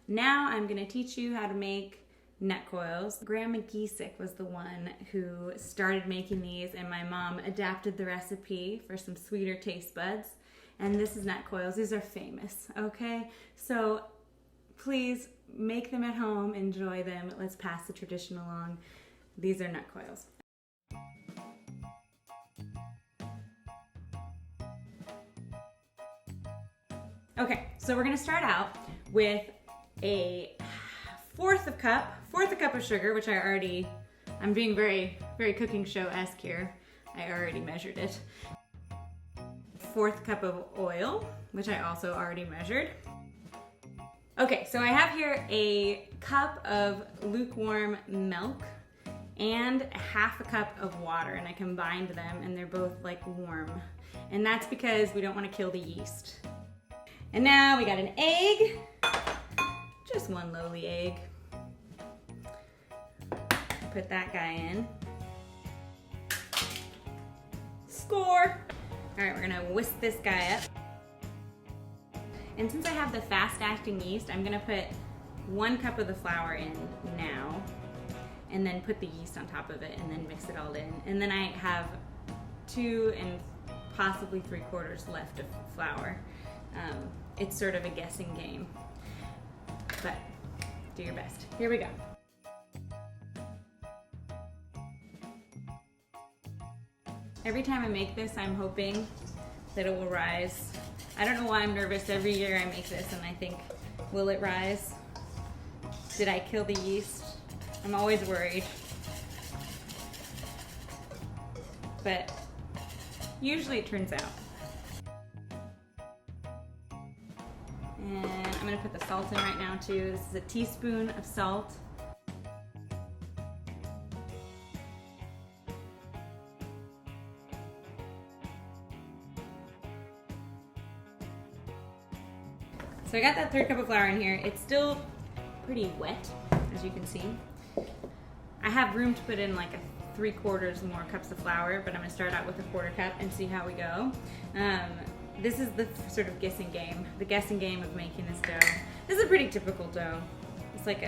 Now I'm gonna teach you how to make nut coils. Grandma Geisick was the one who started making these, and my mom adapted the recipe for some sweeter taste buds. And this is nut coils. These are famous, okay? So please make them at home, enjoy them. Let's pass the tradition along. These are nut coils. Okay, so we're gonna start out with a fourth a cup of sugar, which I'm being very cooking show-esque here. I already measured it. 1/4 cup of oil, which I also already measured. Okay, so I have here a cup of lukewarm milk and 1/2 cup of water, and I combined them and they're both like warm. And that's because we don't want to kill the yeast. And now we got an egg, just one lowly egg. Put that guy in. Score! All right, we're gonna whisk this guy up. And since I have the fast-acting yeast, I'm gonna put 1 cup of the flour in now, and then put the yeast on top of it, and then mix it all in. And then I have 2 and possibly 3/4 left of flour. It's sort of a guessing game, but do your best. Here we go. Every time I make this, I'm hoping that it will rise. I don't know why I'm nervous. Every year I make this and I think, will it rise? Did I kill the yeast? I'm always worried. But usually it turns out. And I'm gonna put the salt in right now too. This is a teaspoon of salt. So I got that 1/3 cup of flour in here. It's still pretty wet, as you can see. I have room to put in like 3/4 more cups of flour, but I'm gonna start out with a 1/4 cup and see how we go. This is the sort of guessing game of making this dough. This is a pretty typical dough. It's like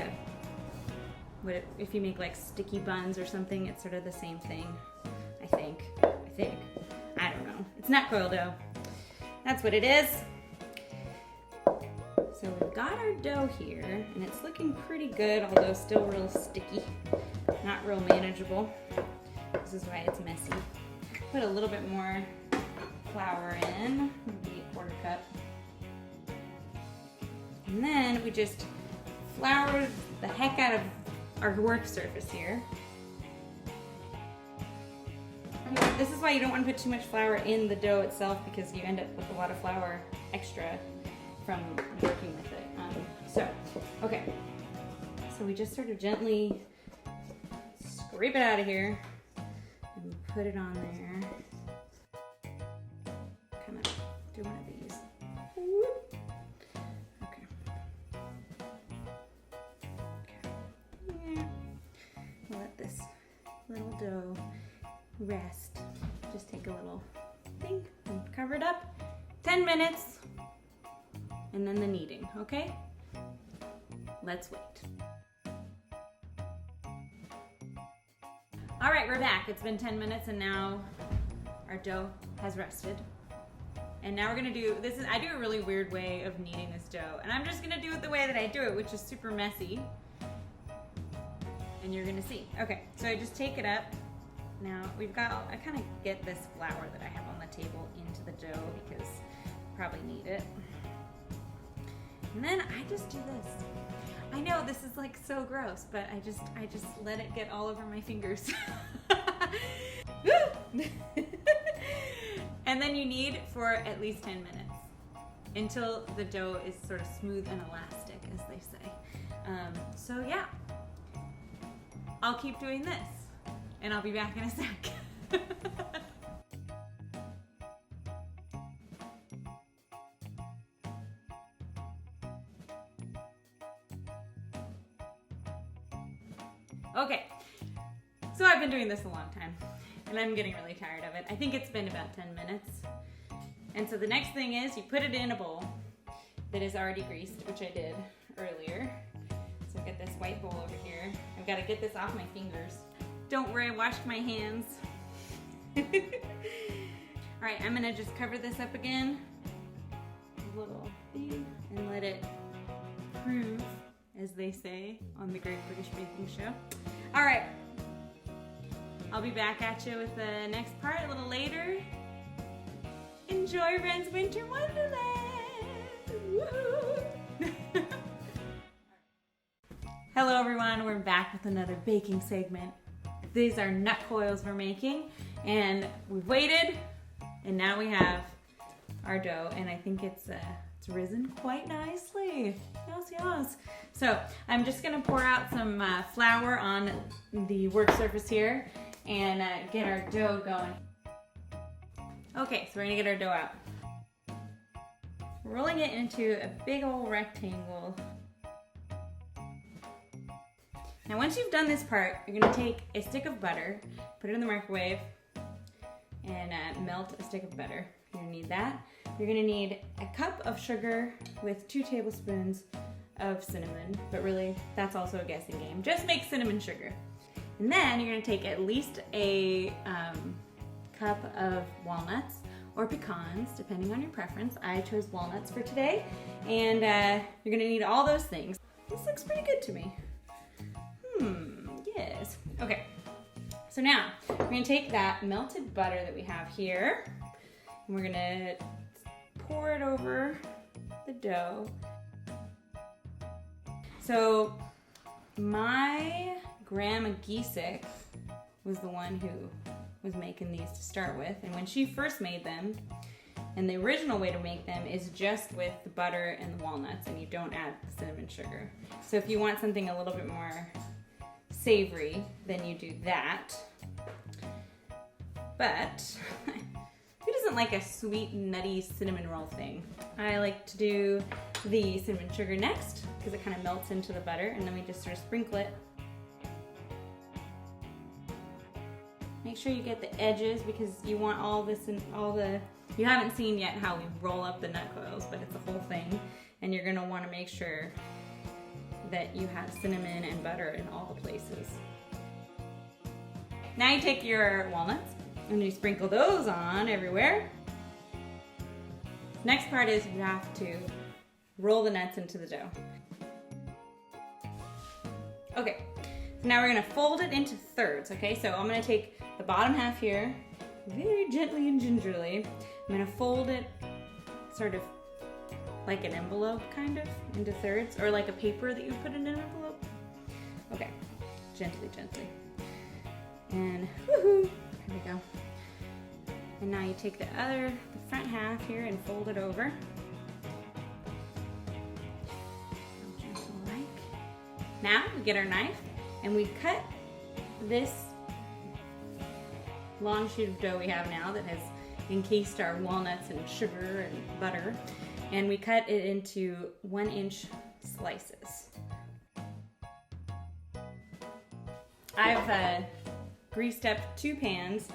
if you make like sticky buns or something, it's sort of the same thing, I think. I don't know. It's nut coil dough. That's what it is. So we've got our dough here, and it's looking pretty good, although still real sticky, not real manageable. This is why it's messy. Put a little bit more flour in, maybe 1/4 cup. And then we just flour the heck out of our work surface here. This is why you don't want to put too much flour in the dough itself, because you end up with a lot of flour extra from working with it. Okay. So we just sort of gently scrape it out of here and put it on there. Kind of do one of these. Okay. Yeah. We'll let this little dough rest. Just take a little thing and cover it up. 10 minutes. And then the kneading, okay? Let's wait. All right, we're back. It's been 10 minutes and now our dough has rested. And now we're gonna do, I do a really weird way of kneading this dough, and I'm just gonna do it the way that I do it, which is super messy. And you're gonna see. Okay, so I just take it up. Now I kind of get this flour that I have on the table into the dough because I probably need it. And then I just do this. I know this is like so gross, but I just let it get all over my fingers. And then you knead for at least 10 minutes until the dough is sort of smooth and elastic, as they say. So yeah, I'll keep doing this and I'll be back in a sec. Okay, so I've been doing this a long time and I'm getting really tired of it. I think it's been about 10 minutes. And so the next thing is you put it in a bowl that is already greased, which I did earlier. So I've got this white bowl over here. I've got to get this off my fingers. Don't worry, I washed my hands. All right, I'm gonna just cover this up again, a little thing, and let it prove, as they say on the Great British Baking Show. All right, I'll be back at you with the next part a little later. Enjoy Ren's Winter Wonderland! Woo-hoo. Hello everyone, we're back with another baking segment. These are nut coils we're making, and we've waited, and now we have our dough, and I think it's risen quite nicely. Yes, yes. So I'm just gonna pour out some flour on the work surface here and get our dough going. Okay, so we're gonna get our dough out. Rolling it into a big old rectangle. Now once you've done this part, you're gonna take a stick of butter, put it in the microwave, and melt a stick of butter. You're gonna need that. You're gonna need a cup of sugar with 2 tablespoons of cinnamon, but really that's also a guessing game. Just make cinnamon sugar. And then you're gonna take at least a cup of walnuts or pecans, depending on your preference. I chose walnuts for today. And you're gonna need all those things. This looks pretty good to me. Yes. Okay, so now we're gonna take that melted butter that we have here, and we're gonna pour it over the dough. So my grandma Geisick was the one who was making these to start with, and when she first made them, and the original way to make them is just with the butter and the walnuts, and you don't add the cinnamon sugar. So if you want something a little bit more savory, then you do that. But who doesn't like a sweet, nutty cinnamon roll thing? I like to do the cinnamon sugar next because it kind of melts into the butter, and then we just sort of sprinkle it. Make sure you get the edges because you want all this and all the, you haven't seen yet how we roll up the nut coils, but it's a whole thing, and you're gonna wanna make sure that you have cinnamon and butter in all the places. Now you take your walnuts and you sprinkle those on everywhere. Next part is you have to roll the nuts into the dough. Okay, so now we're gonna fold it into thirds, okay? So I'm gonna take the bottom half here, very gently and gingerly. I'm gonna fold it sort of like an envelope, kind of, into thirds, or like a paper that you put in an envelope. Okay, gently, gently. And woohoo, here we go. And now you take the front half here and fold it over. Gentle like. Now we get our knife and we cut this long sheet of dough we have now that has encased our walnuts and sugar and butter. And we cut it into 1-inch slices. I've greased up 2 pans.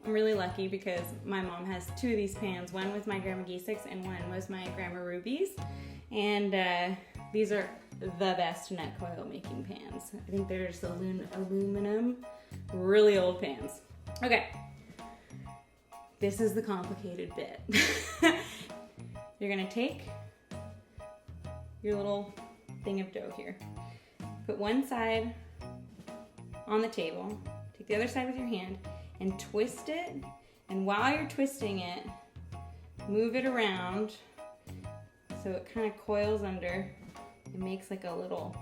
I'm really lucky because my mom has 2 of these pans. One with my Grandma Geisick's and one was my Grandma Ruby's. And these are the best nut coil making pans. I think they're just aluminum, really old pans. Okay, this is the complicated bit. You're gonna take your little thing of dough here, put one side on the table, take the other side with your hand and twist it, and while you're twisting it, move it around so it kind of coils under and makes like a little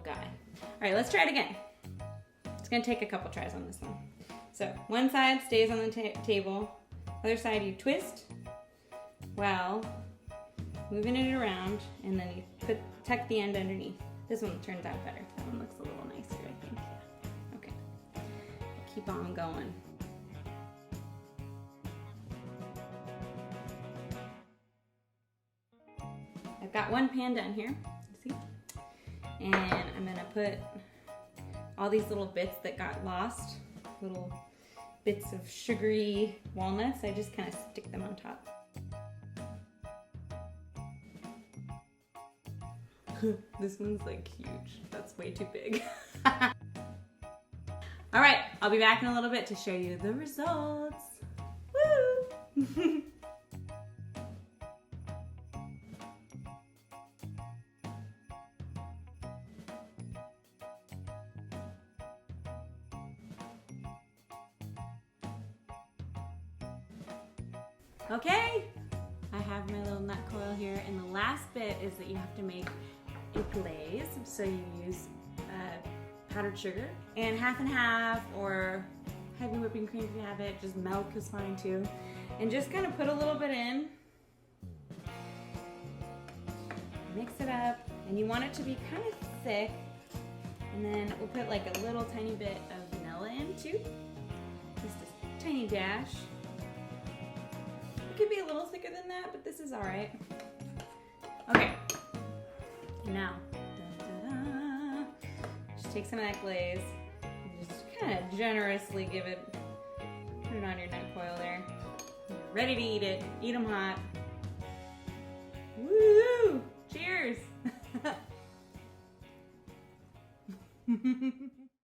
guy. All right, let's try it again. It's gonna take a couple tries on this one. So one side stays on the table, other side you twist, while moving it around, and then you tuck the end underneath. This one turns out better. That one looks a little nicer, I think. Okay, keep on going. I've got one pan done here, you see? And I'm gonna put all these little bits that got lost, little bits of sugary walnuts. I just kind of stick them on top. This one's like huge. That's way too big. All right, I'll be back in a little bit to show you the results. Woo! Okay, I have my little nut coil here, and the last bit is that you have to make a glaze. So you use powdered sugar and half, or heavy whipping cream if you have it. Just milk is fine too. And just kind of put a little bit in. Mix it up, and you want it to be kind of thick. And then we'll put like a little tiny bit of vanilla in too. Just a tiny dash. It could be a little thicker than that, but this is all right. Okay, now, just take some of that glaze, and just kind of generously give it, put it on your nut coil there. You're ready to eat it. Eat them hot. Woo! Cheers!